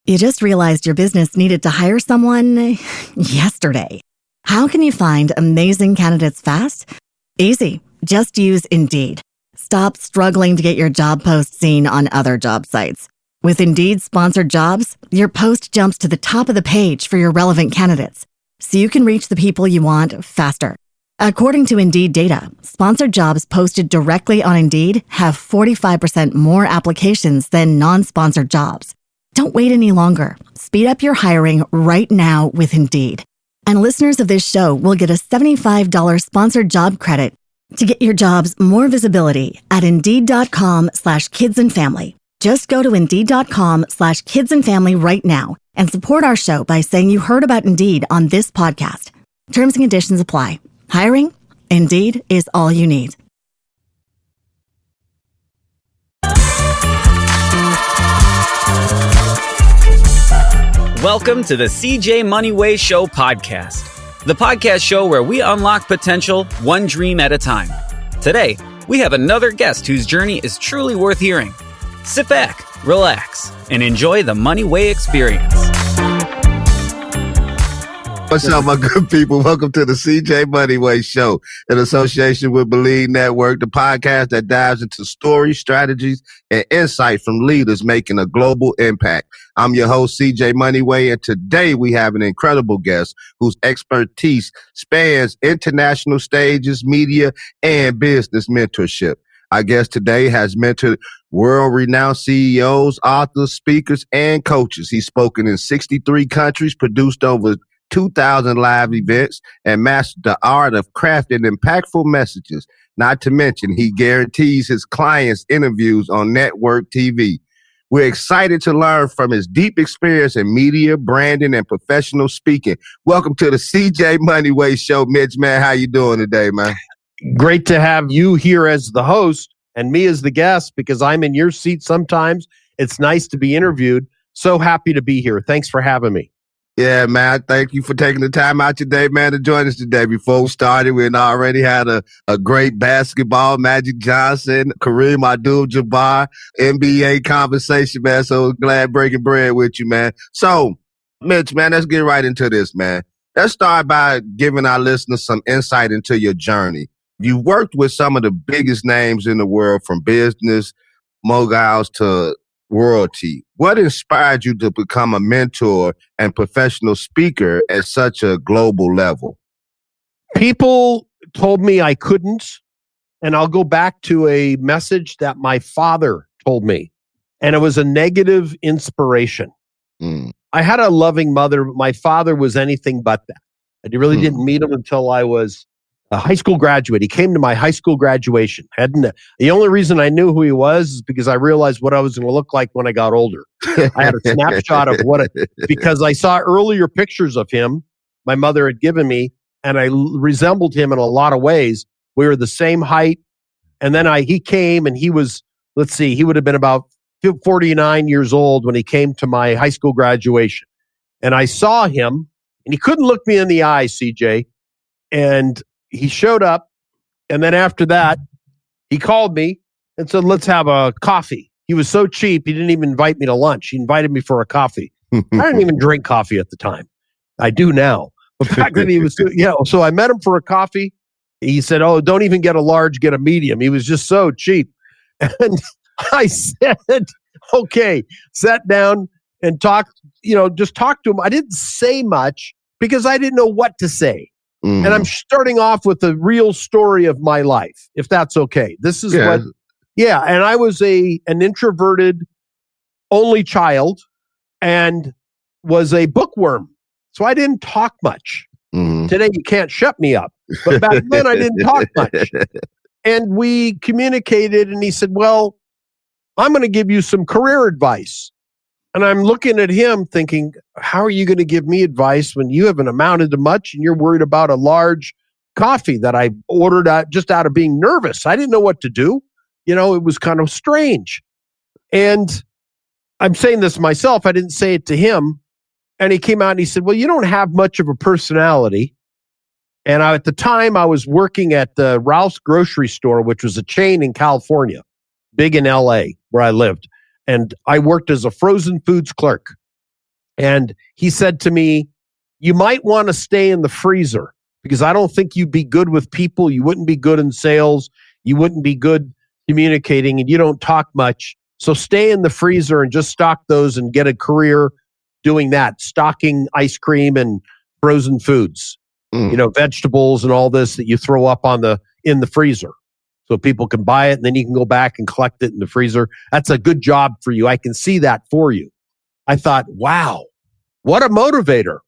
You just realized your business needed to hire someone yesterday. How can you find amazing candidates fast? Easy. Just use Indeed. Stop struggling to get your job post seen on other job sites. With Indeed sponsored jobs, your post jumps to the top of the page for your relevant candidates, so you can reach the people you want faster. According to Indeed data, sponsored jobs posted directly on Indeed have 45% more applications than non-sponsored jobs. Don't wait any longer. Speed up your hiring right now with Indeed. And listeners of this show will get a $75 sponsored job credit to get your jobs more visibility at Indeed.com/kidsandfamily. Just go to Indeed.com/kidsandfamily right now and support our show by saying you heard about Indeed on this podcast. Terms and conditions apply. Hiring? Indeed is all you need. Welcome to the CJ Moneyway Show podcast, the podcast show where we unlock potential one dream at a time. Today, we have another guest whose journey is truly worth hearing. Sit back, relax, and enjoy the Moneyway experience. What's up, my good people? Welcome to the CJ Moneyway Show in association with Believe Network, the podcast that dives into stories, strategies, and insight from leaders making a global impact. I'm your host, CJ Moneyway, and today we have an incredible guest whose expertise spans international stages, media, and business mentorship. Our guest today has mentored world-renowned CEOs, authors, speakers, and coaches. He's spoken in 63 countries, produced over 2,000 live events, and mastered the art of crafting impactful messages. Not to mention, he guarantees his clients interviews on network TV. We're excited to learn from his deep experience in media, branding, and professional speaking. Welcome to the CJ Moneyway Show, Mitch, man. How you doing today, man? Great to have you here as the host and me as the guest, because I'm in your seat sometimes. It's nice to be interviewed. So happy to be here. Thanks for having me. Yeah, man. Thank you for taking the time out today, man, to join us today. Before we started, we already had a great basketball, Magic Johnson, Kareem Abdul-Jabbar, NBA conversation, man. So glad breaking bread with you, man. So, Mitch, man, let's get right into this, man. Let's start by giving our listeners some insight into your journey. You worked with some of the biggest names in the world, from business moguls to royalty. What inspired you to become a mentor and professional speaker at such a global level? People told me I couldn't, and I'll go back to a message that my father told me, and it was a negative inspiration. I had a loving mother, but my father was anything but that. I really didn't meet him until I was a high school graduate. He came to my high school graduation. The only reason I knew who he was is because I realized what I was going to look like when I got older. I had a snapshot of because I saw earlier pictures of him my mother had given me, and I resembled him in a lot of ways. We were the same height. And then he came, and he was, he would have been about 49 years old when he came to my high school graduation. And I saw him, and he couldn't look me in the eye, CJ. And he showed up, and then after that, he called me and said, let's have a coffee. He was so cheap, he didn't even invite me to lunch. He invited me for a coffee. I didn't even drink coffee at the time. I do now. But back then he was, so I met him for a coffee. He said, oh, don't even get a large, get a medium. He was just so cheap. And I said, okay, sat down and talked, just talked to him. I didn't say much because I didn't know what to say. And I'm starting off with the real story of my life, if that's okay. This is and I was an introverted only child and was a bookworm. So I didn't talk much. Today, you can't shut me up. But back then, I didn't talk much. And we communicated, and he said, well, I'm going to give you some career advice. And I'm looking at him thinking, how are you going to give me advice when you haven't amounted to much and you're worried about a large coffee that I ordered just out of being nervous? I didn't know what to do. It was kind of strange. And I'm saying this myself. I didn't say it to him. And he came out and he said, well, you don't have much of a personality. And at the time, I was working at the Ralph's grocery store, which was a chain in California, big in LA, where I lived. And I worked as a frozen foods clerk. And he said to me, you might want to stay in the freezer because I don't think you'd be good with people. You wouldn't be good in sales. You wouldn't be good communicating, and you don't talk much. So stay in the freezer and just stock those and get a career doing that, stocking ice cream and frozen foods, vegetables and all this that you throw up in the freezer so people can buy it, and then you can go back and collect it in the freezer. That's a good job for you. I can see that for you. I thought, wow, what a motivator.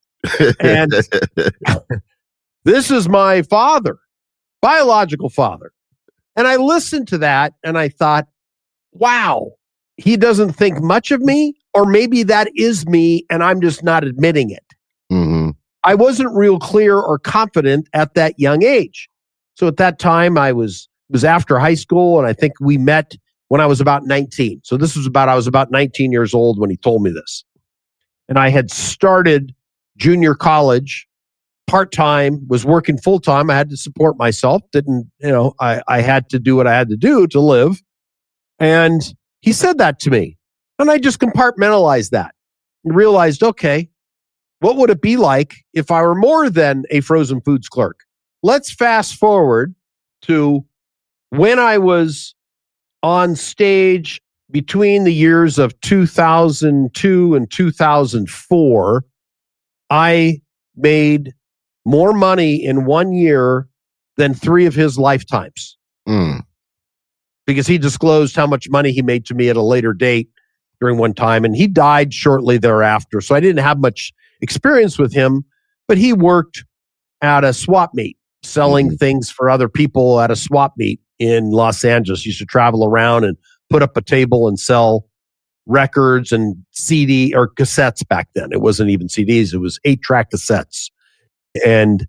And this is my father, biological father. And I listened to that and I thought, wow, he doesn't think much of me, or maybe that is me and I'm just not admitting it. Mm-hmm. I wasn't real clear or confident at that young age. So at that time, I was after high school, and I think we met when I was about 19. So I was about 19 years old when he told me this. And I had started junior college part-time, was working full-time. I had to support myself. I had to do what I had to do to live. And he said that to me. And I just compartmentalized that and realized, okay, what would it be like if I were more than a frozen foods clerk? Let's fast forward to when I was on stage between the years of 2002 and 2004. I made more money in 1 year than 3 of his lifetimes. Because he disclosed how much money he made to me at a later date during one time, and he died shortly thereafter. So I didn't have much experience with him, but he worked at a swap meet, selling things for other people at a swap meet in Los Angeles. He used to travel around and put up a table and sell records and CD or cassettes back then. It wasn't even CDs. It was 8-track cassettes. And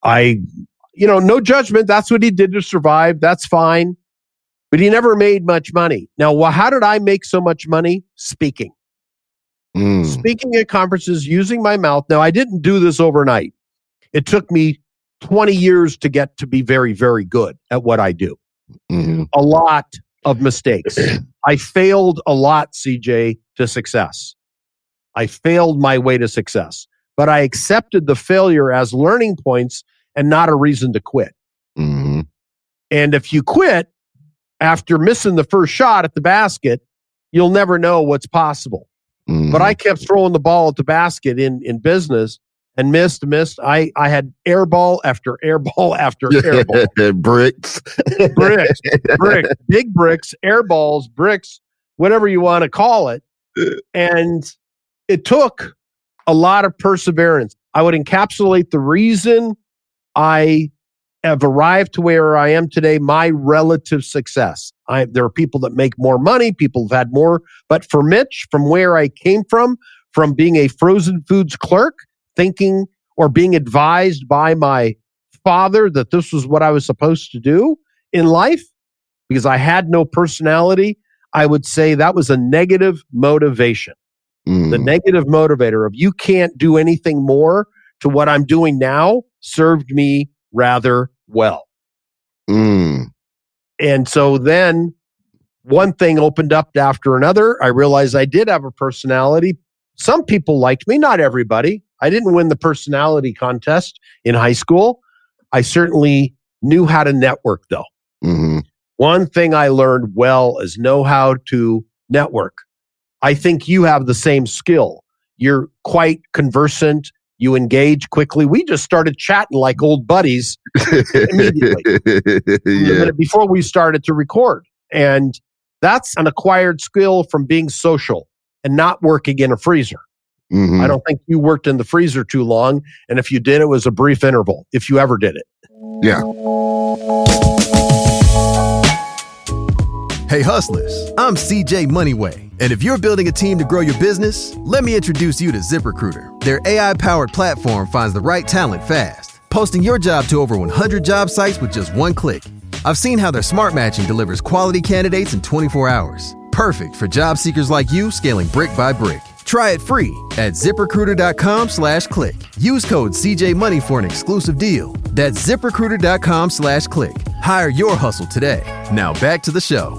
no judgment. That's what he did to survive. That's fine. But he never made much money. Now, how did I make so much money? Speaking. Speaking at conferences, using my mouth. Now, I didn't do this overnight. It took me 20 years to get to be very, very good at what I do. A lot of mistakes. I failed a lot, CJ, to success. I failed my way to success. But I accepted the failure as learning points and not a reason to quit. And if you quit after missing the first shot at the basket, you'll never know what's possible. But I kept throwing the ball at the basket in business and missed. I had air ball after air ball after air ball. bricks, big bricks, air balls, bricks, whatever you want to call it. And it took a lot of perseverance. I would encapsulate the reason I have arrived to where I am today, my relative success. There are people that make more money, people have had more, but for Mitch, from where I came from being a frozen foods clerk, thinking or being advised by my father that this was what I was supposed to do in life, because I had no personality, I would say that was a negative motivation. The negative motivator of you can't do anything more to what I'm doing now served me rather well. And so then one thing opened up after another. I realized I did have a personality. Some people liked me, not everybody. I didn't win the personality contest in high school. I certainly knew how to network, though. One thing I learned well is know how to network. I think you have the same skill. You're quite conversant. You engage quickly. We just started chatting like old buddies immediately before we started to record. And that's an acquired skill from being social and not working in a freezer. I don't think you worked in the freezer too long. And if you did, it was a brief interval, if you ever did it. Yeah. Hey hustlers, I'm CJ Moneyway. And if you're building a team to grow your business, let me introduce you to ZipRecruiter. Their AI-powered platform finds the right talent fast, posting your job to over 100 job sites with just one click. I've seen how their smart matching delivers quality candidates in 24 hours. Perfect for job seekers like you, scaling brick by brick. Try it free at ZipRecruiter.com/click. Use code CJMoney for an exclusive deal. That's ZipRecruiter.com/click. Hire your hustle today. Now back to the show.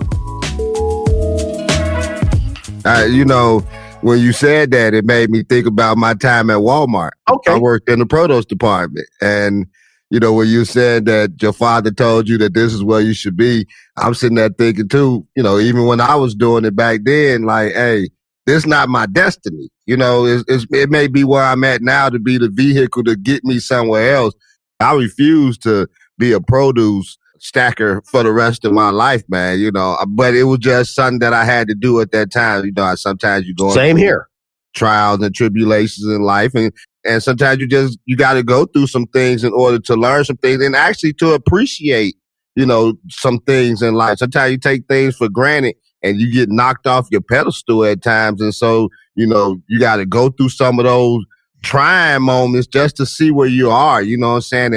when you said that, it made me think about my time at Walmart. Okay. I worked in the produce department. And, when you said that your father told you that this is where you should be, I'm sitting there thinking too, even when I was doing it back then, like, hey, this is not my destiny. It may be where I'm at now to be the vehicle to get me somewhere else. I refuse to be a produce stacker for the rest of my life, man, but it was just something that I had to do at that time. Sometimes you go Same here. Trials and tribulations in life. And sometimes you got to go through some things in order to learn some things and actually to appreciate, some things in life. Sometimes you take things for granted and you get knocked off your pedestal at times. And so, you got to go through some of those trying moments just to see where you are, in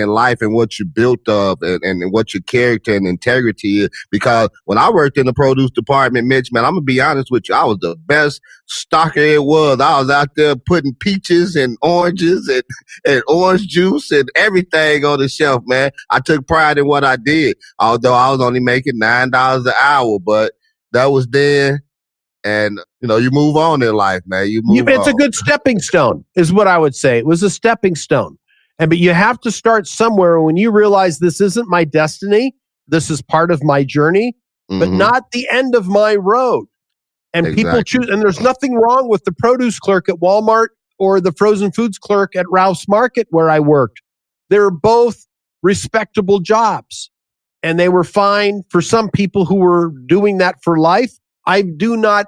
life and what you built of and what your character and integrity is. Because when I worked in the produce department, Mitch, man, I'm going to be honest with you, I was the best stocker it was. I was out there putting peaches and oranges and orange juice and everything on the shelf, man. I took pride in what I did, although I was only making $9 an hour, but that was then. And, you move on in life, man. It's a good stepping stone, is what I would say. It was a stepping stone. But you have to start somewhere. When you realize this isn't my destiny, this is part of my journey, but not the end of my road. And people choose, and there's nothing wrong with the produce clerk at Walmart or the frozen foods clerk at Ralph's Market where I worked. They're both respectable jobs. And they were fine for some people who were doing that for life. I do not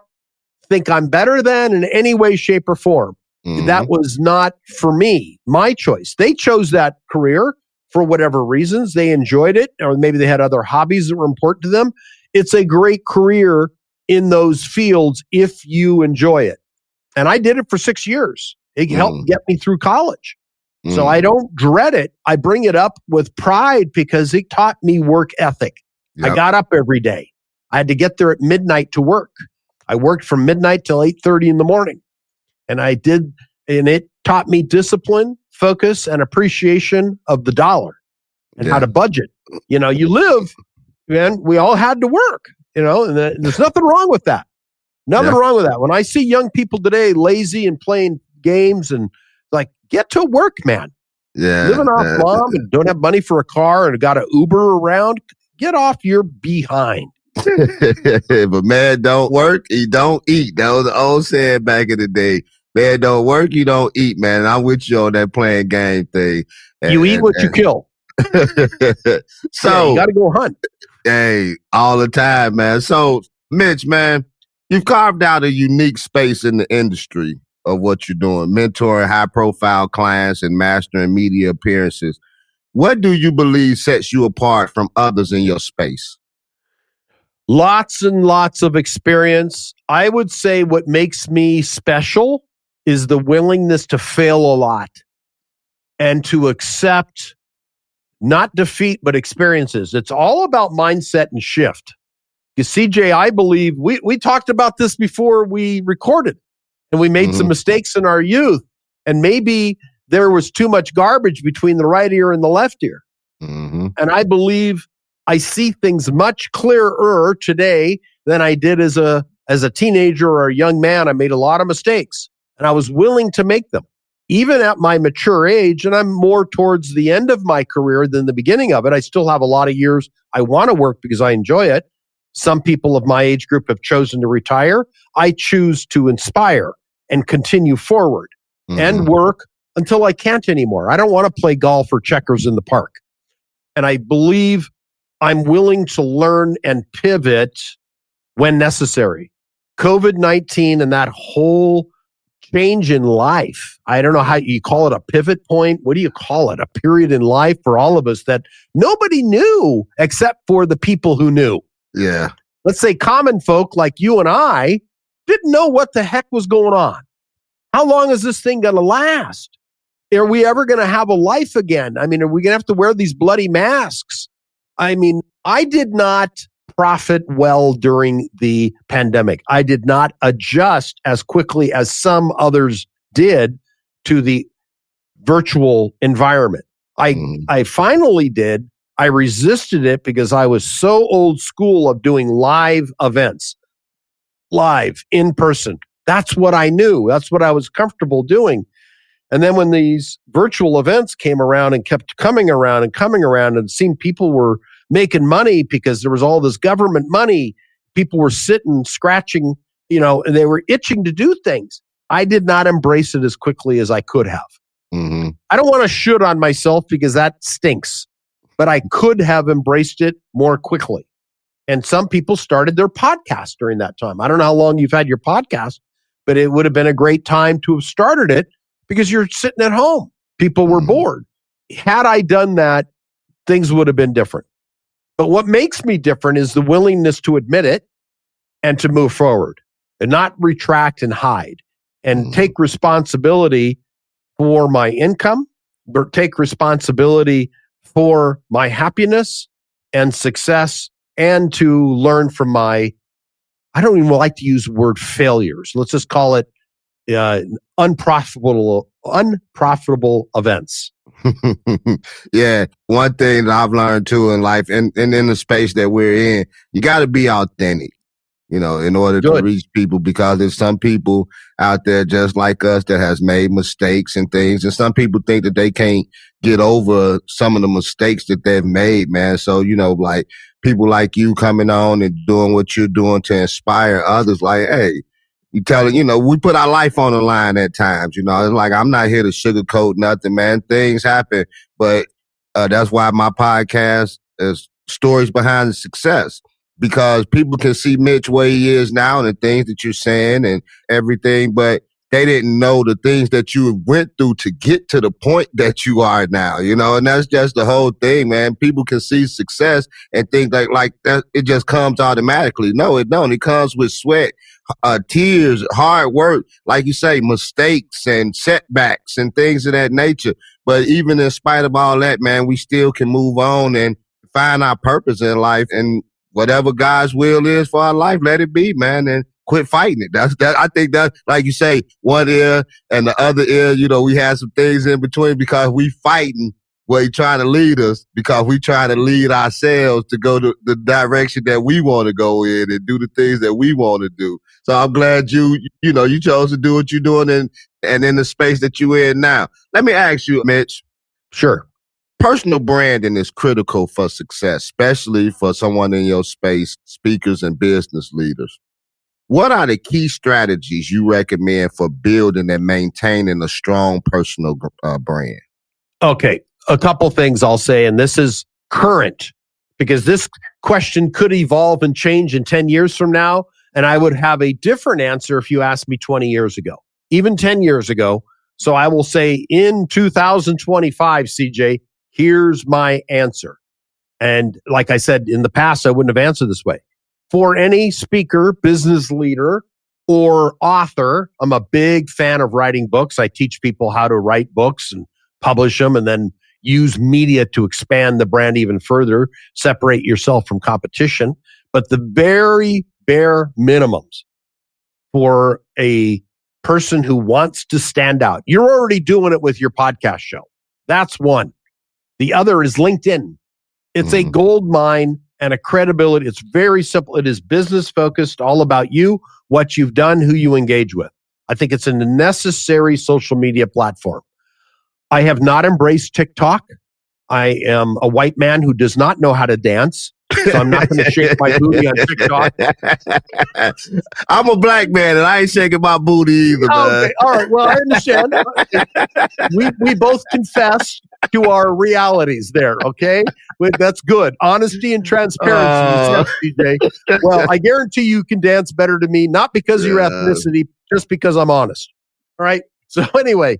think I'm better than in any way, shape, or form. That was not for me, my choice. They chose that career for whatever reasons. They enjoyed it, or maybe they had other hobbies that were important to them. It's a great career in those fields if you enjoy it. And I did it for 6 years. It helped get me through college. So I don't dread it. I bring it up with pride because it taught me work ethic. Yep. I got up every day. I had to get there at midnight to work. I worked from midnight till 8:30 in the morning. And it taught me discipline, focus, and appreciation of the dollar and how to budget. You live, man, we all had to work, and there's nothing wrong with that. Nothing wrong with that. When I see young people today lazy and playing games and like, get to work, man. Yeah. Living off mom and don't have money for a car and got an Uber around, get off your behind. But man don't work, he don't eat. That was the old saying back in the day. Man don't work, you don't eat, man. And I'm with you on that playing game thing. You eat what you kill. So you got to go hunt. Hey, all the time, man. So, Mitch, man, you've carved out a unique space in the industry of what you're doing, mentoring high-profile clients and mastering media appearances. What do you believe sets you apart from others in your space? Lots and lots of experience. I would say what makes me special is the willingness to fail a lot and to accept not defeat, but experiences. It's all about mindset and shift. Because CJ, I believe we talked about this before we recorded, and we made some mistakes in our youth. And maybe there was too much garbage between the right ear and the left ear. And I believe I see things much clearer today than I did as a teenager or a young man. I made a lot of mistakes, and I was willing to make them. Even at my mature age, and I'm more towards the end of my career than the beginning of it, I still have a lot of years I want to work because I enjoy it. Some people of my age group have chosen to retire. I choose to inspire and continue forward and work until I can't anymore. I don't want to play golf or checkers in the park. And I believe I'm willing to learn and pivot when necessary. COVID-19 and that whole change in life, I don't know how you call it, a pivot point. What do you call it? A period in life for all of us that nobody knew except for the people who knew. Yeah. Let's say common folk like you and I didn't know what the heck was going on. How long is this thing going to last? Are we ever going to have a life again? I mean, are we going to have to wear these bloody masks? I mean, I did not profit well during the pandemic. I did not adjust as quickly as some others did to the virtual environment. I finally did. I resisted it because I was so old school of doing live events, live, in person. That's what I knew. That's what I was comfortable doing. And then when these virtual events came around and kept coming around and it seemed people were making money because there was all this government money, people were sitting, scratching, and they were itching to do things. I did not embrace it as quickly as I could have. Mm-hmm. I don't want to shoot on myself because that stinks, but I could have embraced it more quickly. And some people started their podcast during that time. I don't know how long you've had your podcast, but it would have been a great time to have started it because you're sitting at home. People were bored. Had I done that, things would have been different. But what makes me different is the willingness to admit it and to move forward and not retract and hide and take responsibility for my income, or take responsibility for my happiness and success, and to learn from my, I don't even like to use the word failures. Let's just call it unprofitable events. Yeah. One thing that I've learned too in life and in the space that we're in, you got to be authentic, in order to reach people, because there's some people out there just like us that has made mistakes and things. And some people think that they can't get over some of the mistakes that they've made, man. So, like people like you coming on and doing what you're doing to inspire others, like, hey, you tell it, we put our life on the line at times, it's like, I'm not here to sugarcoat nothing, man. Things happen, but that's why my podcast is Stories Behind the Success, because people can see Mitch where he is now and the things that you're saying and everything, but they didn't know the things that you went through to get to the point that you are now, and that's just the whole thing, man. People can see success and think like that it just comes automatically. No, it don't. It comes with sweat, tears, hard work, like you say, mistakes and setbacks and things of that nature. But even in spite of all that, man, we still can move on and find our purpose in life, and whatever God's will is for our life, let it be, man, and quit fighting it. I think that, like you say, one ear and the other ear, we had some things in between because we fighting where he trying to lead us, because we trying to lead ourselves to go to the direction that we want to go in and do the things that we want to do. So I'm glad you chose to do what you're doing and in the space that you're in now. Let me ask you, Mitch. Sure. Personal branding is critical for success, especially for someone in your space, speakers and business leaders. What are the key strategies you recommend for building and maintaining a strong personal brand? Okay, a couple things I'll say, and this is current, because this question could evolve and change in 10 years from now, and I would have a different answer if you asked me 20 years ago, even 10 years ago. So I will say in 2025, CJ, here's my answer. And like I said, in the past, I wouldn't have answered this way. For any speaker, business leader, or author, I'm a big fan of writing books. I teach people how to write books and publish them and then use media to expand the brand even further, separate yourself from competition. But the very bare minimums for a person who wants to stand out, you're already doing it with your podcast show. That's one. The other is LinkedIn. It's a gold mine and a credibility. It's very simple. It is business focused, all about you, what you've done, who you engage with. I think it's a necessary social media platform. I have not embraced TikTok. I am a white man who does not know how to dance, so I'm not going to shake my booty on TikTok. I'm a black man and I ain't shaking my booty either, man. Okay, all right. Well, I understand. We both confess to our realities there, okay? That's good. Honesty and transparency, CJ. Well, I guarantee you can dance better to me, not because of your ethnicity, just because I'm honest. All right? So anyway,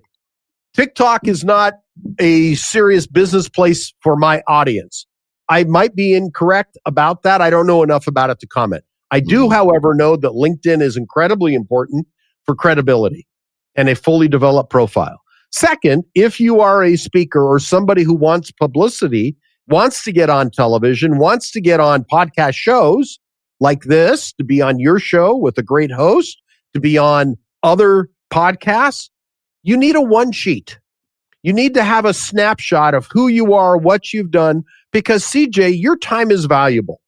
TikTok is not a serious business place for my audience. I might be incorrect about that. I don't know enough about it to comment. I do, however, know that LinkedIn is incredibly important for credibility and a fully developed profile. Second, if you are a speaker or somebody who wants publicity, wants to get on television, wants to get on podcast shows like this, to be on your show with a great host, to be on other podcasts, you need a one sheet. You need to have a snapshot of who you are, what you've done, because CJ, your time is valuable.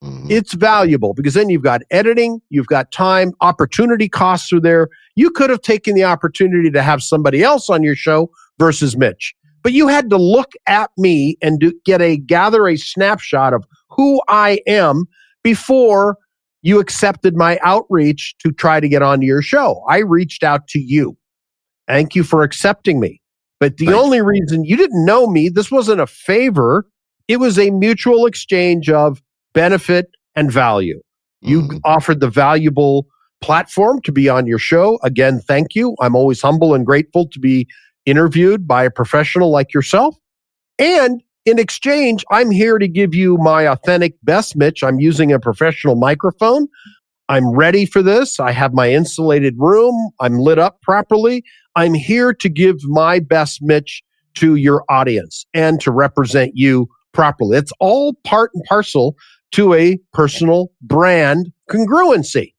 It's valuable because then you've got editing, you've got time, opportunity costs are there. You could have taken the opportunity to have somebody else on your show versus Mitch, but you had to look at me and gather a snapshot of who I am before you accepted my outreach to try to get onto your show. I reached out to you. Thank you for accepting me. But the only reason you didn't know me, this wasn't a favor. It was a mutual exchange of benefit and value. You offered the valuable platform to be on your show. Again, thank you. I'm always humble and grateful to be interviewed by a professional like yourself. And in exchange, I'm here to give you my authentic best, Mitch. I'm using a professional microphone. I'm ready for this. I have my insulated room. I'm lit up properly. I'm here to give my best, Mitch, to your audience and to represent you properly. It's all part and parcel to a personal brand congruency.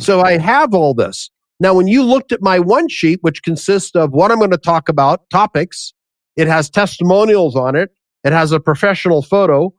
So I have all this. Now, when you looked at my one sheet, which consists of what I'm going to talk about, topics, it has testimonials on it. It has a professional photo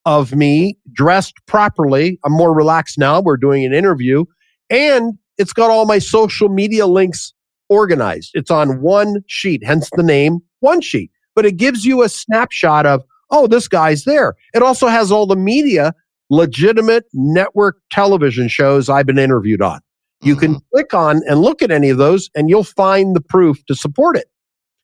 of me dressed properly. I'm more relaxed now. We're doing an interview. And it's got all my social media links organized. It's on one sheet, hence the name One Sheet. But it gives you a snapshot of, oh, this guy's there. It also has all the media, legitimate network television shows I've been interviewed on. You can click on and look at any of those and you'll find the proof to support it.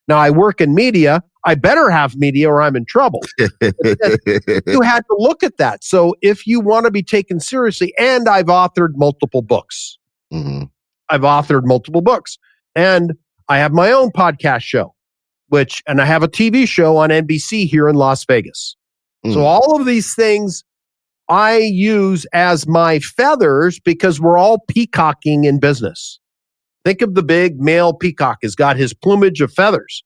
Now, I work in media. I better have media or I'm in trouble. You had to look at that. So if you want to be taken seriously, and I've authored multiple books. I've authored multiple books. And I have my own podcast show, and I have a TV show on NBC here in Las Vegas. So all of these things I use as my feathers because we're all peacocking in business. Think of the big male peacock has got his plumage of feathers.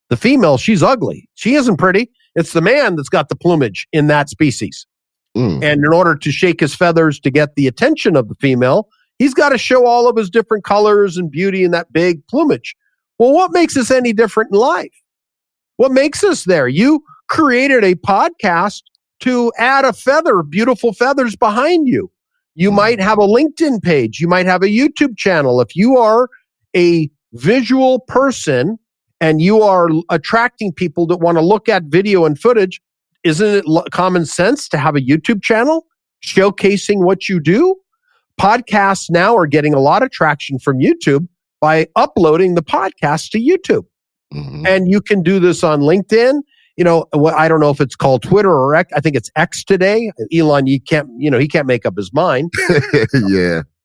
The female, she's ugly. She isn't pretty. It's the man that's got the plumage in that species. And in order to shake his feathers to get the attention of the female, he's got to show all of his different colors and beauty in that big plumage. Well, what makes us any different in life? What makes us there? You created a podcast to add a feather, beautiful feathers behind you. You might have a LinkedIn page. You might have a YouTube channel. If you are a visual person and you are attracting people that want to look at video and footage, isn't it common sense to have a YouTube channel showcasing what you do? Podcasts now are getting a lot of traction from YouTube by uploading the podcast to YouTube. And you can do this on LinkedIn. You know, I don't know if it's called Twitter or X. I think it's X today. Elon, he can't make up his mind.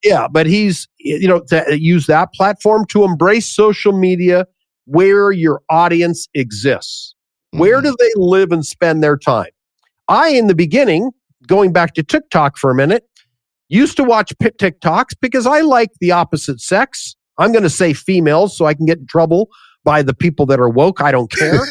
Yeah, but he's, to use that platform to embrace social media where your audience exists. Where do they live and spend their time? I, in the beginning, going back to TikTok for a minute, used to watch TikToks because I like the opposite sex. I'm going to say females so I can get in trouble by the people that are woke. I don't care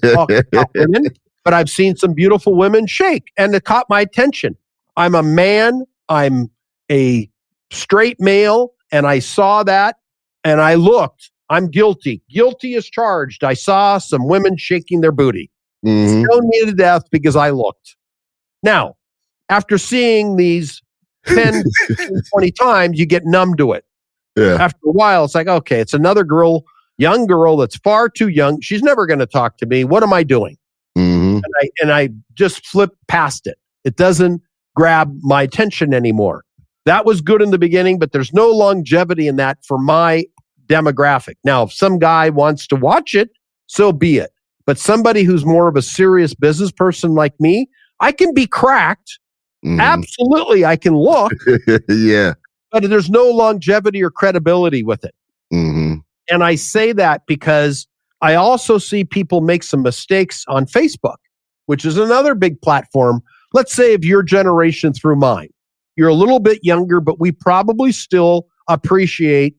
about women, but I've seen some beautiful women shake and it caught my attention. I'm a man. I'm a straight male. And I saw that and I looked. I'm guilty. Guilty as charged. I saw some women shaking their booty. Stoned me to death because I looked. Now, after seeing these 10, 20 times, you get numb to it. After a while, it's like, okay, it's another girl, young girl that's far too young. She's never going to talk to me. What am I doing? And I just flip past it. It doesn't grab my attention anymore. That was good in the beginning, but there's no longevity in that for my demographic. Now, if some guy wants to watch it, so be it. But somebody who's more of a serious business person like me, I can be cracked. Absolutely, I can look. But there's no longevity or credibility with it. And I say that because I also see people make some mistakes on Facebook, which is another big platform. Let's say of your generation through mine. You're a little bit younger, but we probably still appreciate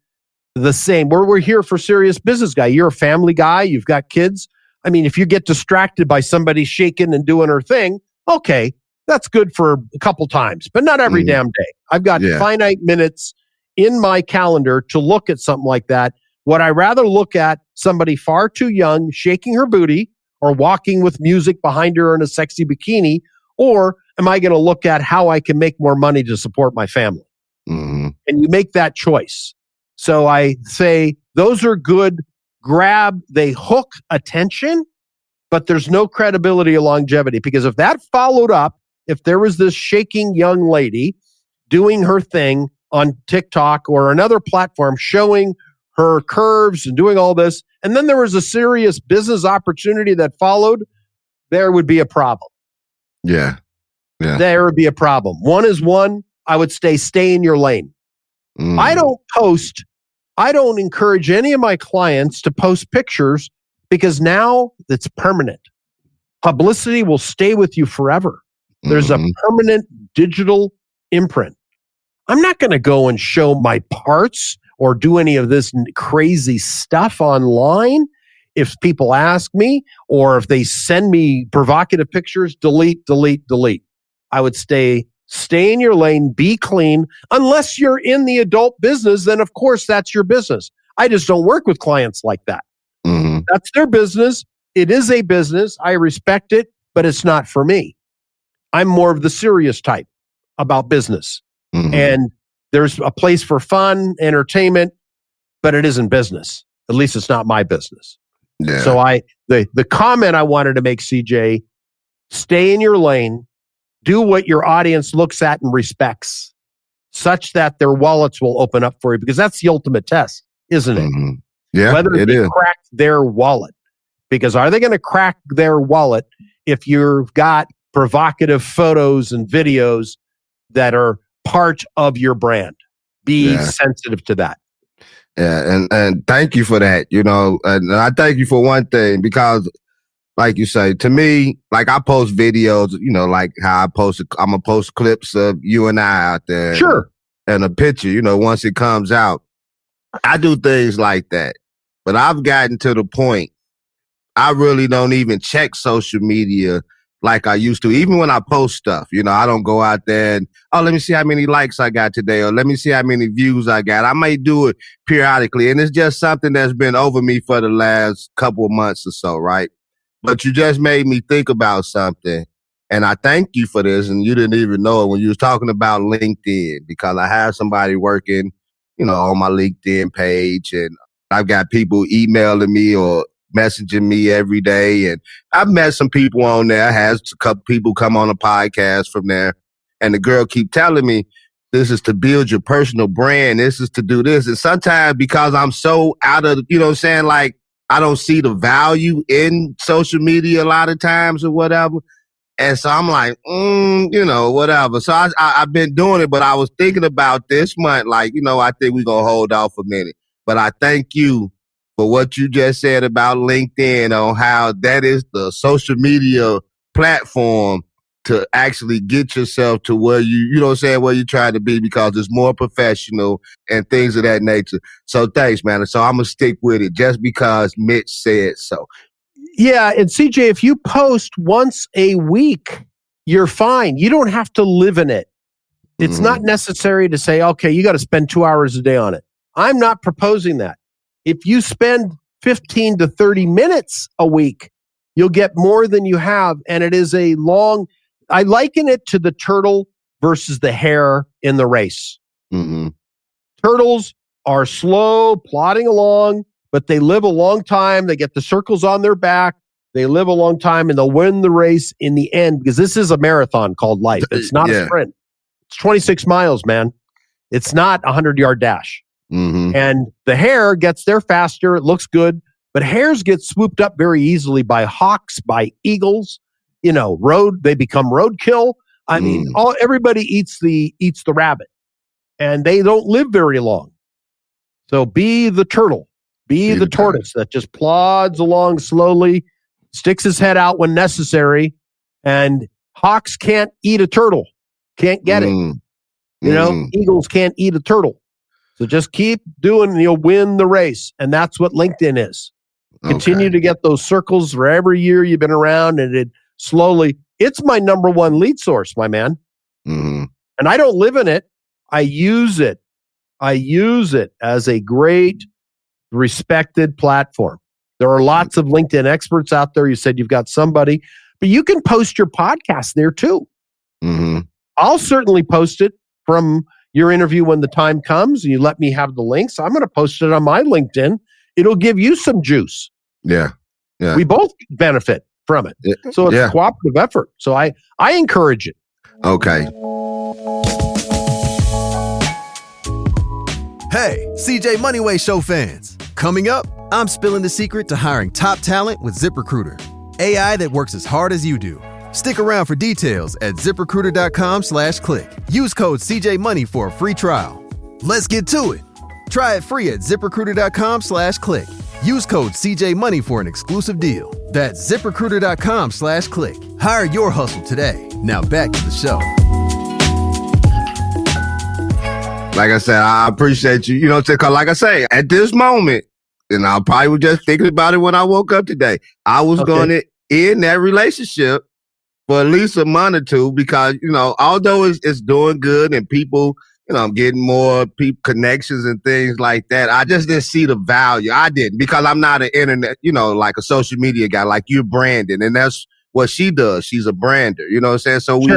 the same. We're here for serious business guy. You're a family guy. You've got kids. I mean, if you get distracted by somebody shaking and doing her thing, okay, that's good for a couple times, but not every damn day. I've got finite minutes in my calendar to look at something like that. Would I rather look at somebody far too young shaking her booty or walking with music behind her in a sexy bikini, or am I going to look at how I can make more money to support my family? Mm-hmm. And you make that choice. So I say those are good they hook attention, but there's no credibility or longevity. Because if that followed up, if there was this shaking young lady doing her thing on TikTok or another platform showing her curves and doing all this, and then there was a serious business opportunity that followed, there would be a problem. Yeah. There would be a problem. One is one. I would stay in your lane. Mm. I don't encourage any of my clients to post pictures because now it's permanent. Publicity will stay with you forever. There's a permanent digital imprint. I'm not going to go and show my parts or do any of this crazy stuff online. If people ask me or if they send me provocative pictures, delete. I would stay in your lane, be clean. Unless you're in the adult business, then of course that's your business. I just don't work with clients like that. Mm-hmm. That's their business. It is a business. I respect it, but it's not for me. I'm more of the serious type about business. Mm-hmm. And there's a place for fun, entertainment, but it isn't business. At least it's not my business. Yeah. So the comment I wanted to make, CJ, stay in your lane, do what your audience looks at and respects, such that their wallets will open up for you, because that's the ultimate test, isn't it? Mm-hmm. Yeah, whether it they is. crack their wallet. Because are they going to crack their wallet if you've got provocative photos and videos that are part of your brand? Be sensitive to that. Yeah, and thank you for that. You know, and I thank you for one thing, because like you say, to me, like I post videos, you know, like how I'm gonna post clips of you and I out there. Sure. And a picture, you know, once it comes out. I do things like that. But I've gotten to the point, I really don't even check social media like I used to. Even when I post stuff, you know, I don't go out there and, let me see how many likes I got today, or let me see how many views I got. I may do it periodically, and it's just something that's been over me for the last couple of months or so, right? But you just made me think about something, and I thank you for this, and you didn't even know it when you was talking about LinkedIn, because I have somebody working, you know, on my LinkedIn page, and I've got people emailing me or messaging me every day. And I've met some people on there. I had a couple people come on a podcast from there. And the girl keep telling me, this is to build your personal brand. This is to do this. And sometimes because I'm so out of, you know what I'm saying? Like, I don't see the value in social media a lot of times or whatever. And so I'm like, you know, whatever. So I've been doing it, but I was thinking about this month, like, you know, I think we're going to hold off a minute. But I thank you for what you just said about LinkedIn, on how that is the social media platform to actually get yourself to where you know what I'm saying, where you're trying to be, because it's more professional and things of that nature. So thanks, man. So I'm going to stick with it just because Mitch said so. Yeah. And CJ, if you post once a week, you're fine. You don't have to live in it. It's not necessary to say, okay, you got to spend 2 hours a day on it. I'm not proposing that. If you spend 15 to 30 minutes a week, you'll get more than you have. And it is I liken it to the turtle versus the hare in the race. Mm-hmm. Turtles are slow, plodding along, but they live a long time. They get the circles on their back. They live a long time, and they'll win the race in the end, because this is a marathon called life. It's not a sprint. It's 26 miles, man. It's not a 100-yard dash. Mm-hmm. And the hare gets there faster. It looks good. But hares get swooped up very easily by hawks, by eagles. You know, they become roadkill. I mean, everybody eats the rabbit, and they don't live very long. So be the turtle. Be the tortoise that just plods along slowly, sticks his head out when necessary. And hawks can't eat a turtle. Can't get it. You know, eagles can't eat a turtle. So just keep doing, and you'll win the race. And that's what LinkedIn is. Continue to get those circles for every year you've been around, and it's my number one lead source, my man. Mm-hmm. And I don't live in it. I use it. I use it as a great, respected platform. There are lots of LinkedIn experts out there. You said you've got somebody, but you can post your podcast there too. Mm-hmm. I'll certainly post it from your interview when the time comes and you let me have the links. I'm going to post it on my LinkedIn. It'll give you some juice. Yeah. Yeah. We both benefit from it. So it's a cooperative effort. So I encourage it. Okay. Hey, CJ Moneyway Show fans. Coming up, I'm spilling the secret to hiring top talent with ZipRecruiter. AI that works as hard as you do. Stick around for details at ZipRecruiter.com/click. Use code CJMoney for a free trial. Let's get to it. Try it free at ZipRecruiter.com/click. Use code CJMoney for an exclusive deal. That's ZipRecruiter.com/click. Hire your hustle today. Now back to the show. Like I said, I appreciate you. You know, because like I say, at this moment, and I probably was just thinking about it when I woke up today, I was going to end that relationship for at least a month or two because, you know, although it's doing good and people, you know, I'm getting more people connections and things like that, I just didn't see the value. I didn't because I'm not an internet, you know, like a social media guy, like you're branding. And that's what she does. She's a brander, you know what I'm saying? So we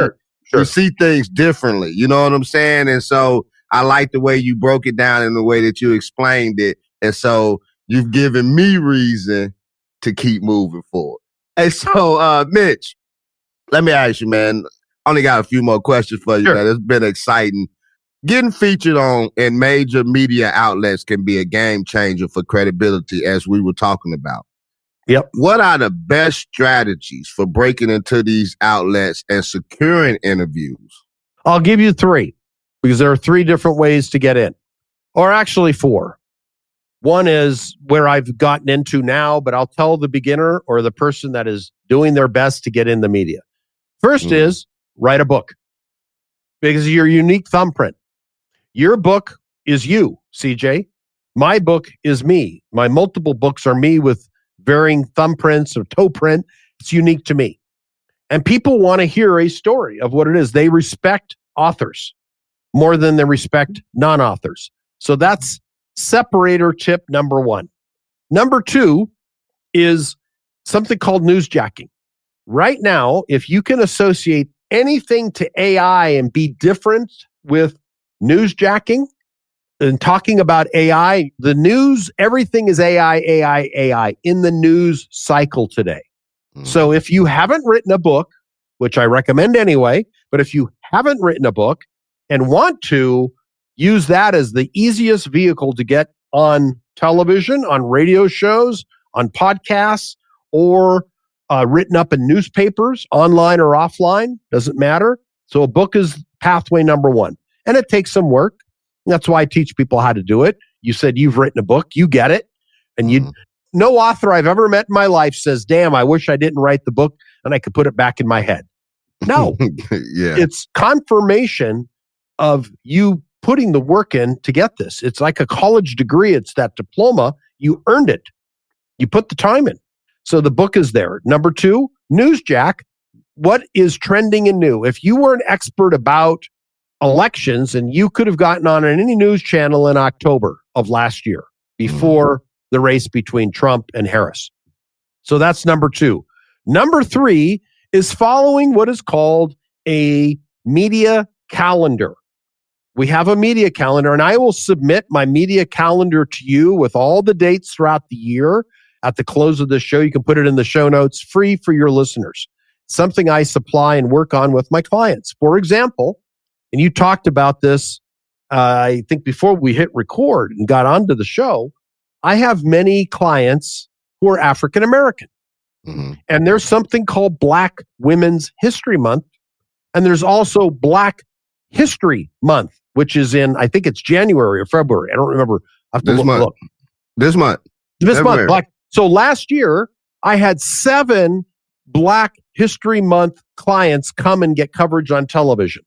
see things differently, you know what I'm saying? And so I like the way you broke it down in the way that you explained it. And so you've given me reason to keep moving forward. Hey, so Mitch, let me ask you, man, only got a few more questions for you, man. It's been exciting. Getting featured on in major media outlets can be a game changer for credibility, as we were talking about. Yep. What are the best strategies for breaking into these outlets and securing interviews? I'll give you 3 because there are 3 different ways to get in, or actually 4. One is where I've gotten into now, but I'll tell the beginner or the person that is doing their best to get in the media. First is write a book because of your unique thumbprint. Your book is you, CJ. My book is me. My multiple books are me with varying thumbprints or toe print. It's unique to me. And people want to hear a story of what it is. They respect authors more than they respect non-authors. So that's separator tip number 1. Number 2 is something called newsjacking. Right now, if you can associate anything to AI and be different with newsjacking and talking about AI, the news, everything is AI in the news cycle today. So if you haven't written a book, which I recommend anyway, but if you haven't written a book and want to, use that as the easiest vehicle to get on television, on radio shows, on podcasts, or written up in newspapers, online or offline, doesn't matter. So a book is pathway number 1. And it takes some work. That's why I teach people how to do it. You said you've written a book, you get it. And no author I've ever met in my life says, damn, I wish I didn't write the book and I could put it back in my head. No. It's confirmation of you putting the work in to get this. It's like a college degree. It's that diploma. You earned it. You put the time in. So the book is there. Number 2, newsjack. What is trending and new? If you were an expert about elections and you could have gotten on any news channel in October of last year before the race between Trump and Harris. So that's number 2. Number 3 is following what is called a media calendar. We have a media calendar, and I will submit my media calendar to you with all the dates throughout the year. At the close of the show, you can put it in the show notes, free for your listeners. Something I supply and work on with my clients. For example, and you talked about this, I think before we hit record and got onto the show, I have many clients who are African American. And there's something called Black Women's History Month. And there's also Black History Month, which is in, I think it's January or February. I don't remember. I have to look. This month. So last year, I had 7 Black History Month clients come and get coverage on television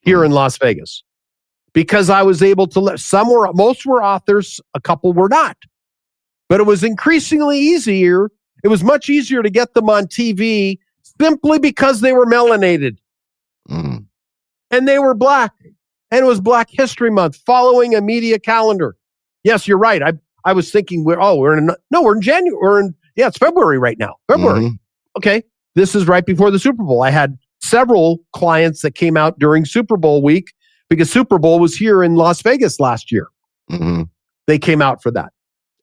here in Las Vegas because I was able to most were authors, a couple were not. But it was increasingly easier. It was much easier to get them on TV simply because they were melanated. And they were Black. And it was Black History Month following a media calendar. Yes, you're right. I was thinking we're in January. It's February right now. February. Okay. This is right before the Super Bowl. I had several clients that came out during Super Bowl week because Super Bowl was here in Las Vegas last year. Mm-hmm. They came out for that.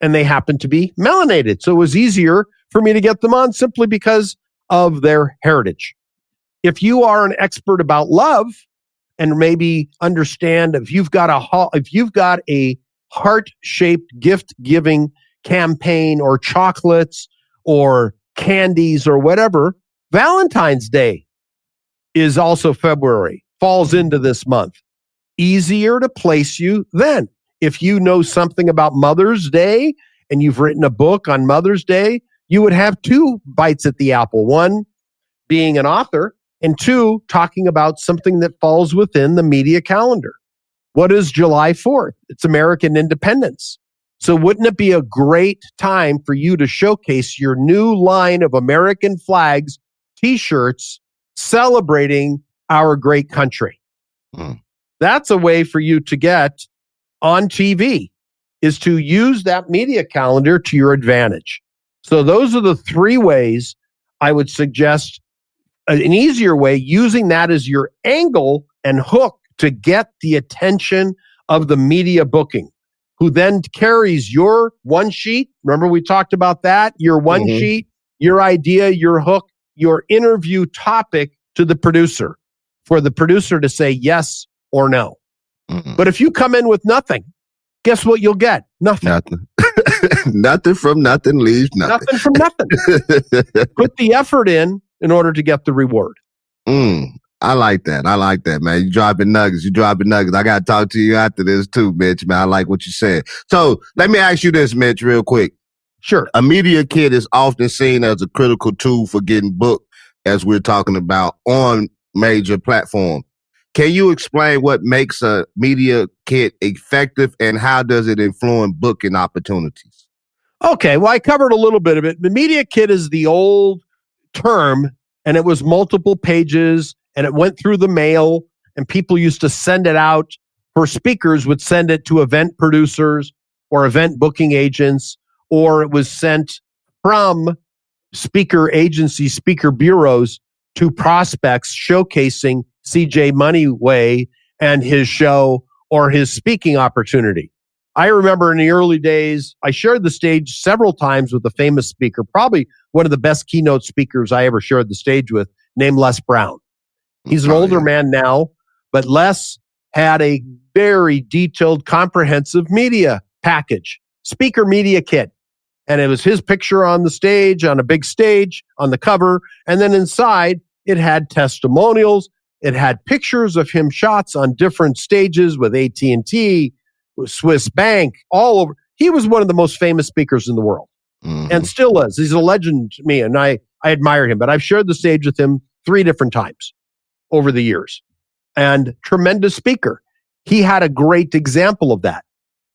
And they happened to be melanated. So it was easier for me to get them on simply because of their heritage. If you are an expert about love and maybe understand if you've got a heart-shaped gift-giving campaign or chocolates or candies or whatever, Valentine's Day is also February, falls into this month. Easier to place you then. If you know something about Mother's Day and you've written a book on Mother's Day, you would have 2 bites at the apple. 1, being an author, and 2, talking about something that falls within the media calendar. What is July 4th? It's American independence. So wouldn't it be a great time for you to showcase your new line of American flags, t-shirts, celebrating our great country? That's a way for you to get on TV, is to use that media calendar to your advantage. So those are the 3 ways I would suggest. An easier way, using that as your angle and hook to get the attention of the media booking, who then carries your one sheet. Remember we talked about that? Your one sheet, your idea, your hook, your interview topic to the producer, for the producer to say yes or no. But if you come in with nothing, guess what you'll get? Nothing. Nothing from nothing leaves nothing. Nothing from nothing. Put the effort in order to get the reward. I like that, man. You dropping nuggets. I got to talk to you after this too, Mitch, man. I like what you said. So let me ask you this, Mitch, real quick. Sure. A media kit is often seen as a critical tool for getting booked, as we're talking about, on major platforms. Can you explain what makes a media kit effective and how does it influence booking opportunities? Okay, well, I covered a little bit of it. The media kit is the old term, and it was multiple pages, and it went through the mail, and people used to send it out, for speakers would send it to event producers or event booking agents, or it was sent from speaker agencies, speaker bureaus to prospects showcasing CJ Moneyway and his show or his speaking opportunity. I remember in the early days, I shared the stage several times with a famous speaker, probably one of the best keynote speakers I ever shared the stage with, named Les Brown. He's an older man now, but Les had a very detailed, comprehensive media package, speaker media kit. And it was his picture on the stage, on a big stage, on the cover. And then inside, it had testimonials. It had pictures of him shots on different stages with AT&T, with Swiss Bank, all over. He was one of the most famous speakers in the world and still is. He's a legend to me, and I admire him. But I've shared the stage with him 3 different times over the years. And tremendous speaker. He had a great example of that.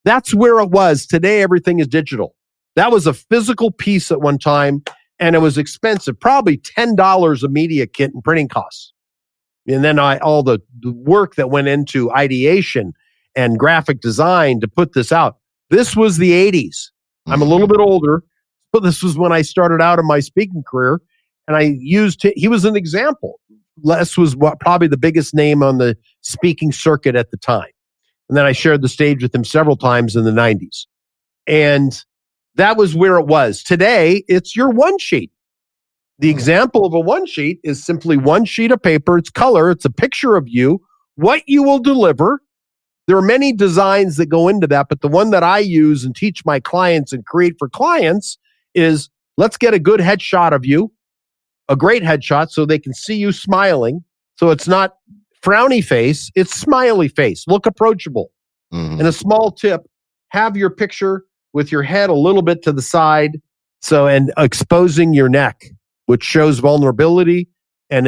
That's where it was. Today, everything is digital. That was a physical piece at one time, and it was expensive, probably $10 a media kit and printing costs. And then all the work that went into ideation and graphic design to put this out. This was the 80s. I'm a little bit older, but this was when I started out in my speaking career, and I used he was an example. Les was probably the biggest name on the speaking circuit at the time. And then I shared the stage with him several times in the 90s. And that was where it was. Today, it's your one sheet. The example of a one sheet is simply one sheet of paper. It's color. It's a picture of you, what you will deliver. There are many designs that go into that, but the one that I use and teach my clients and create for clients is, let's get a good headshot of you, a great headshot so they can see you smiling. So it's not frowny face, it's smiley face. Look approachable. And a small tip, have your picture with your head a little bit to the side, and exposing your neck, which shows vulnerability, and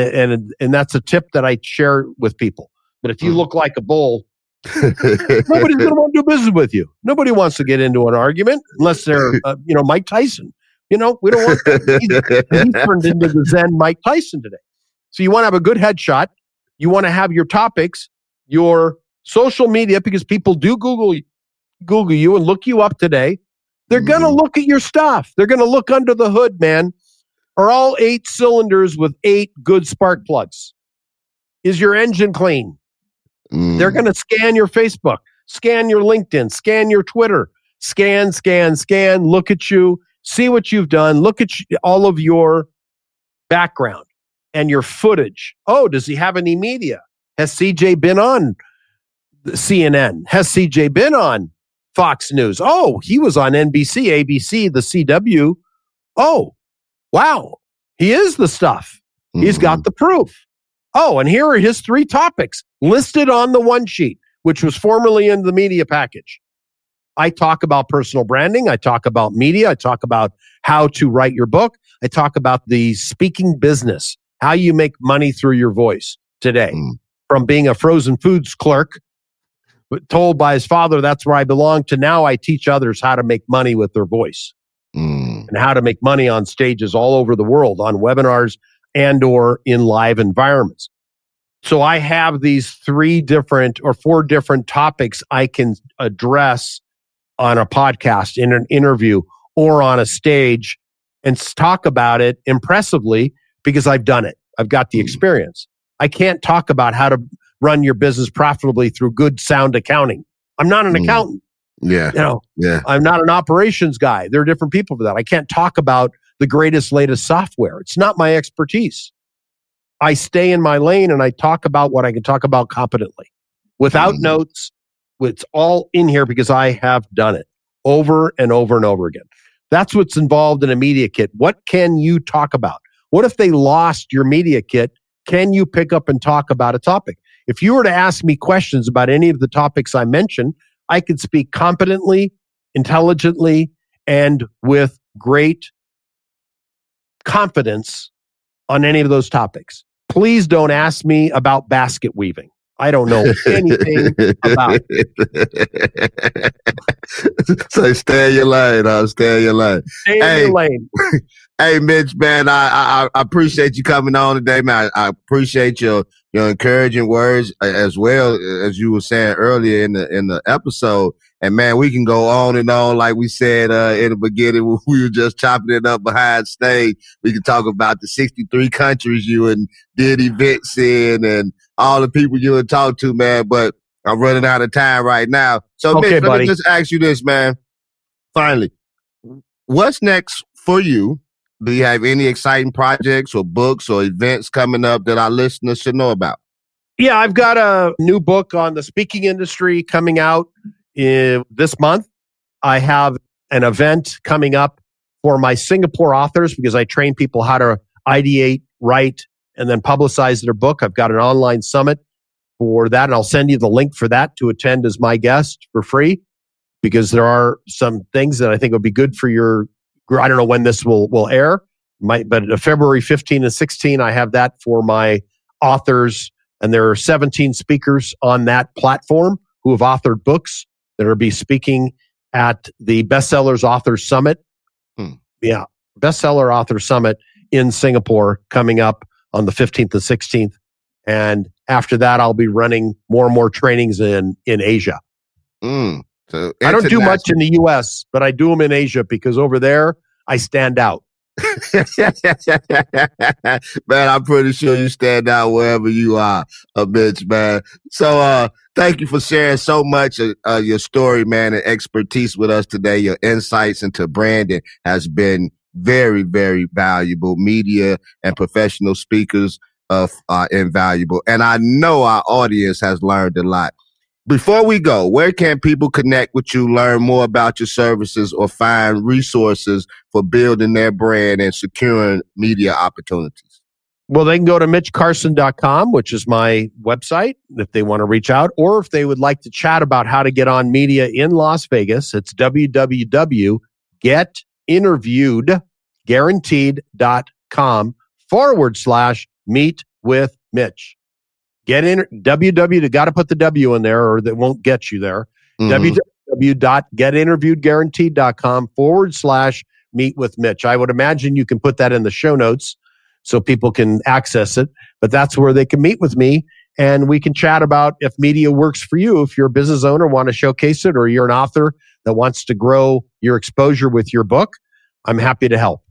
that's a tip that I share with people. But if you look like a bull, nobody's going to want to do business with you. Nobody wants to get into an argument unless they're, Mike Tyson. We don't want that. He's turned into the Zen Mike Tyson today. So you want to have a good headshot. You want to have your topics, your social media, because people do Google you and look you up today. They're going to look at your stuff. They're going to look under the hood, man. Are all 8 cylinders with 8 good spark plugs? Is your engine clean? They're going to scan your Facebook, scan your LinkedIn, scan your Twitter, scan, look at you, see what you've done, look at all of your background and your footage. Oh, does he have any media? Has CJ been on CNN? Has CJ been on Fox News? Oh, he was on NBC, ABC, the CW. Oh, wow. He is the stuff. He's got the proof. Oh, and here are his 3 topics listed on the one sheet, which was formerly in the media package. I talk about personal branding. I talk about media. I talk about how to write your book. I talk about the speaking business, how you make money through your voice today. From being a frozen foods clerk, told by his father that's where I belong, to now I teach others how to make money with their voice and how to make money on stages all over the world, on webinars and or in live environments. So I have these 3 different or 4 different topics I can address on a podcast, in an interview, or on a stage and talk about it impressively because I've done it. I've got the experience. I can't talk about how to run your business profitably through good sound accounting. I'm not an accountant. I'm not an operations guy. There are different people for that. I can't talk about the greatest, latest software. It's not my expertise. I stay in my lane and I talk about what I can talk about competently without notes. It's all in here because I have done it over and over and over again. That's what's involved in a media kit. What can you talk about? What if they lost your media kit? Can you pick up and talk about a topic? If you were to ask me questions about any of the topics I mentioned, I could speak competently, intelligently, and with great confidence on any of those topics. Please don't ask me about basket weaving. I don't know anything about it. So stay in your lane, huh? Stay in your lane. Stay in your lane. Hey, Mitch, man, I appreciate you coming on today, man. I appreciate your encouraging words as well, as you were saying earlier in the episode. And man, we can go on and on, like we said in the beginning when we were just chopping it up behind stage. We can talk about the 63 countries you and did events in and all the people you would talk to, man. But I'm running out of time right now. So, okay, Mitch, let buddy. me just ask you this, man. Finally, what's next for you? Do you have any exciting projects or books or events coming up that our listeners should know about? Yeah, I've got a new book on the speaking industry coming out this month. I have an event coming up for my Singapore authors because I train people how to ideate, write, and then publicize their book. I've got an online summit for that, and I'll send you the link for that to attend as my guest for free because there are some things that I think would be good for your. I don't know when this will air, but February 15 and 16, I have that for my authors. And there are 17 speakers on that platform who have authored books that are be speaking at the Bestsellers Authors Summit. Yeah, Bestseller Author Summit in Singapore coming up on the 15th and 16th. And after that, I'll be running more and more trainings in Asia. So I don't do much in the U.S., but I do them in Asia because over there, I stand out. Man, I'm pretty sure you stand out wherever you are, Mitch, man. So thank you for sharing so much of your story, man, and expertise with us today. Your insights into branding has been very, very valuable. Media and professional speakers are invaluable. And I know our audience has learned a lot. Before we go, where can people connect with you, learn more about your services, or find resources for building their brand and securing media opportunities? Well, they can go to mitchcarson.com, which is my website, if they want to reach out, or if they would like to chat about how to get on media in Las Vegas, it's www.getinterviewedguaranteed.com/meet with Mitch. Get in www. Got to put the W in there, or that won't get you there. www.getinterviewedguaranteed.com/meet with Mitch. I would imagine you can put that in the show notes so people can access it. But that's where they can meet with me, and we can chat about if media works for you. If you're a business owner, want to showcase it, or you're an author that wants to grow your exposure with your book, I'm happy to help.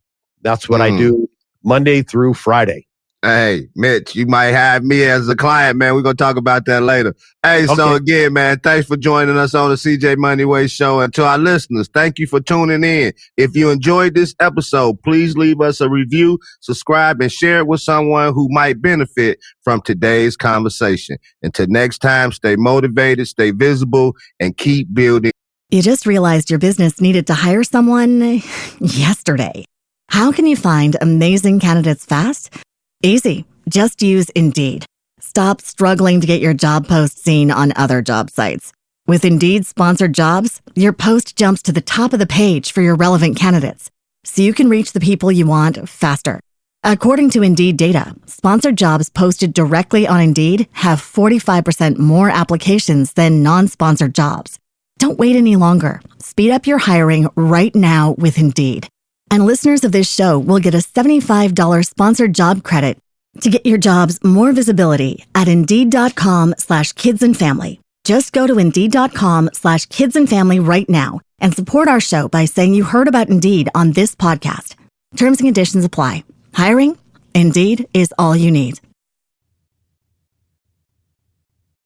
That's what I do Monday through Friday. Hey, Mitch, you might have me as a client, man. We're going to talk about that later. Hey, Okay. So again, man, thanks for joining us on the CJ Moneyway Show. And to our listeners, thank you for tuning in. If you enjoyed this episode, please leave us a review, subscribe, and share it with someone who might benefit from today's conversation. Until next time, stay motivated, stay visible, and keep building. You just realized your business needed to hire someone yesterday. How can you find amazing candidates fast? Easy. Just use Indeed. Stop struggling to get your job post seen on other job sites. With Indeed sponsored jobs, your post jumps to the top of the page for your relevant candidates, so you can reach the people you want faster. According to Indeed data, sponsored jobs posted directly on Indeed have 45% more applications than non-sponsored jobs. Don't wait any longer. Speed up your hiring right now with Indeed. And listeners of this show will get a $75 sponsored job credit to get your jobs more visibility at Indeed.com/kidsandfamily. Just go to Indeed.com/kidsandfamily right now and support our show by saying you heard about Indeed on this podcast. Terms and conditions apply. Hiring? Indeed is all you need.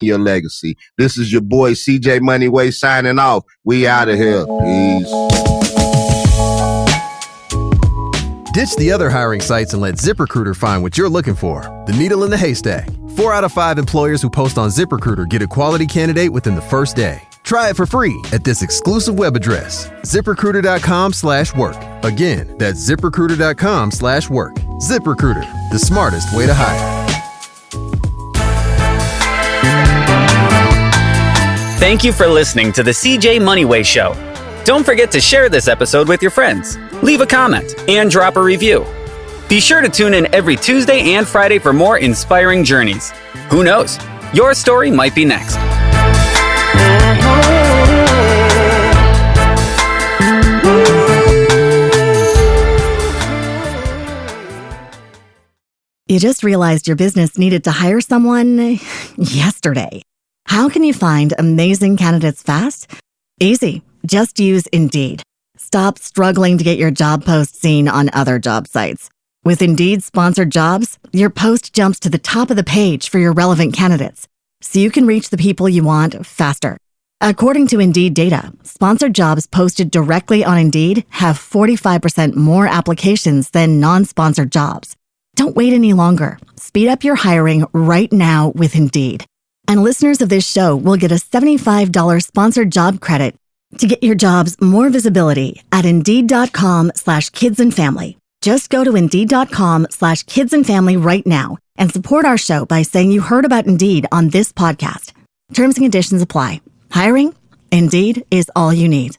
Your legacy. This is your boy CJ Moneyway signing off. We out of here. Peace. Ditch the other hiring sites and let ZipRecruiter find what you're looking for. The needle in the haystack. 4 out of 5 employers who post on ZipRecruiter get a quality candidate within the first day. Try it for free at this exclusive web address, ZipRecruiter.com/work. Again, that's ZipRecruiter.com/work. ZipRecruiter, the smartest way to hire. Thank you for listening to the CJ Moneyway Show. Don't forget to share this episode with your friends, leave a comment, and drop a review. Be sure to tune in every Tuesday and Friday for more inspiring journeys. Who knows? Your story might be next. You just realized your business needed to hire someone yesterday. How can you find amazing candidates fast? Easy. Just use Indeed. Stop struggling to get your job post seen on other job sites. With Indeed sponsored jobs, your post jumps to the top of the page for your relevant candidates, so you can reach the people you want faster. According to Indeed data, sponsored jobs posted directly on Indeed have 45% more applications than non-sponsored jobs. Don't wait any longer. Speed up your hiring right now with Indeed. And listeners of this show will get a $75 sponsored job credit to get your jobs more visibility at Indeed.com/kidsandfamily. Just go to Indeed.com/kidsandfamily right now and support our show by saying you heard about Indeed on this podcast. Terms and conditions apply. Hiring? Indeed is all you need.